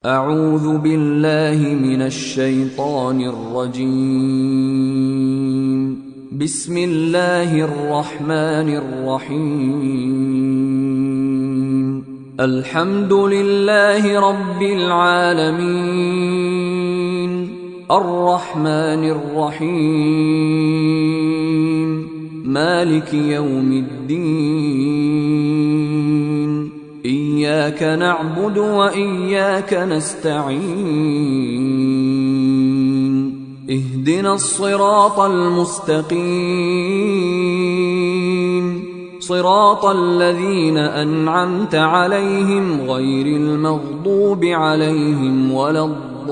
أعوذ بالله من الشيطان الرجيم. بسم الله الرحمن الرحيم. الحمد لله رب العالمين، الرحمن الرحيم، مالك يوم الدين. إياك نعبد وإياك نستعين. اهدنا الصراط المستقيم، صراط الذين أنعمت عليهم غير المغضوب عليهم ولا الضالين.